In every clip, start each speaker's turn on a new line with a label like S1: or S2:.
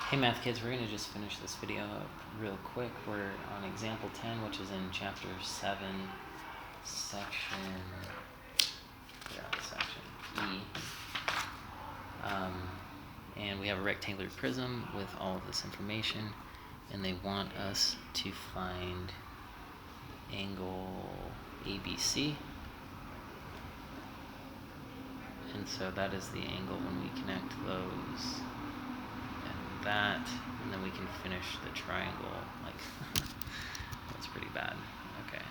S1: Hey math kids, we're going to just finish this video up real quick. We're on example 10, which is in chapter 7, section E. And we have a rectangular prism with all of this information, and they want us to find angle ABC. And so that is the angle when we connect those and that, and then we can finish the triangle like that's pretty bad. Okay,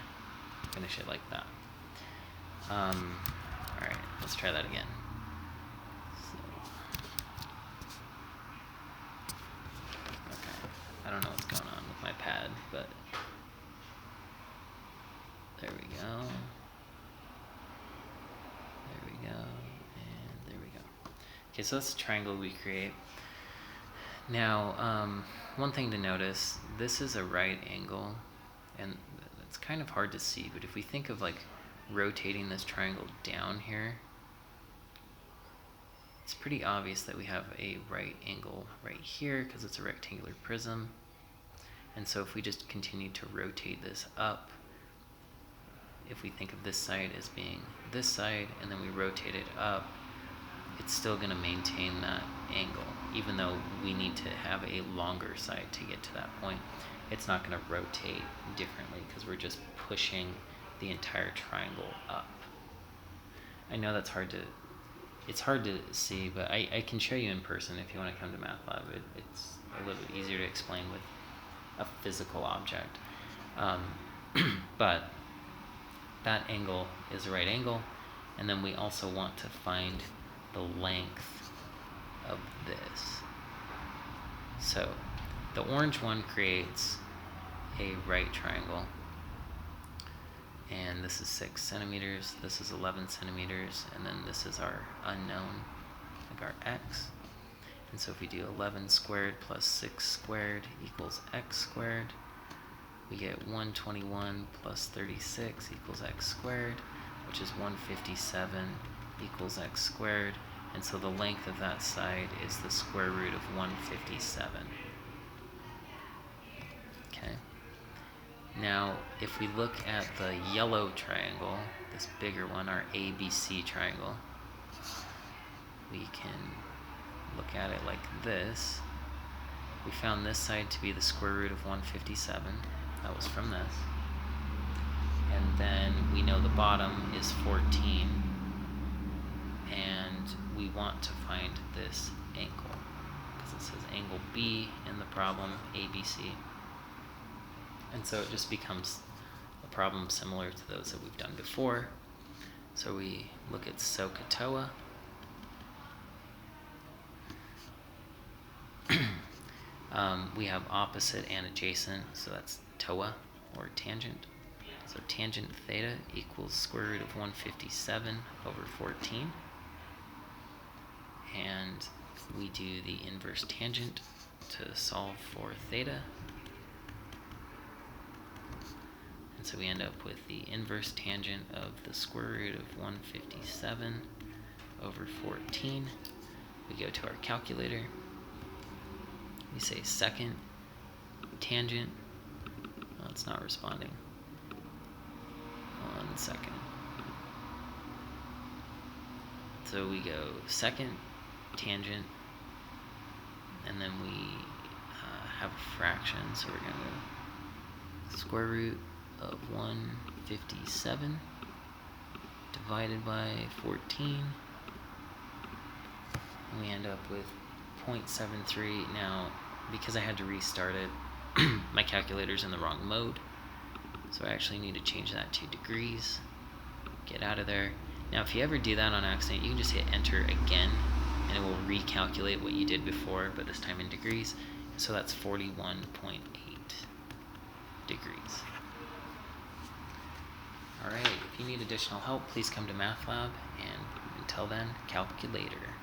S1: finish it like that. Alright, let's try that again. Okay, I don't know what's going on with my pad, but there we go. There we go, and there we go. Okay, so that's the triangle we create. Now, one thing to notice, this is a right angle, and it's kind of hard to see, but if we think of like rotating this triangle down here, it's pretty obvious that we have a right angle right here because it's a rectangular prism. And so if we just continue to rotate this up, if we think of this side as being this side and then we rotate it up, it's still going to maintain that angle. Even though we need to have a longer side to get to that point, it's not going to rotate differently because we're just pushing the entire triangle up. I know that's it's hard to see, but I can show you in person if you want to come to Math Lab. It's a little bit easier to explain with a physical object. But that angle is a right angle, and then we also want to find the length of this. So the orange one creates a right triangle, and this is 6 centimeters, this is 11 centimeters, and then this is our unknown, like our x. And so if we do 11 squared plus 6 squared equals x squared, we get 121 plus 36 equals x squared, which is 157 equals x squared. And so the length of that side is the square root of 157. Okay. Now, if we look at the yellow triangle, this bigger one, our ABC triangle, we can look at it like this. We found this side to be the square root of 157. That was from this. And then we know the bottom is 14. And we want to find this angle because it says angle B in the problem ABC. And so it just becomes a problem similar to those that we've done before. So we look at SOHCAHTOA. We have opposite and adjacent, so that's TOA, or tangent. So tangent theta equals square root of 157 over 14. And we do the inverse tangent to solve for theta. And so we end up with the inverse tangent of the square root of 157 over 14. We go to our calculator. We say second tangent. Oh, it's not responding. 1 second. So we go second tangent, and then we have a fraction, so we're going to go square root of 157 divided by 14, and we end up with 0.73. Now, because I had to restart it, my calculator's in the wrong mode, so I actually need to change that to degrees. Get out of there. Now, if you ever do that on accident, you can just hit enter again, and it will recalculate what you did before, but this time in degrees. So that's 41.8 degrees. Alright, if you need additional help, please come to Math Lab, and until then, calculator.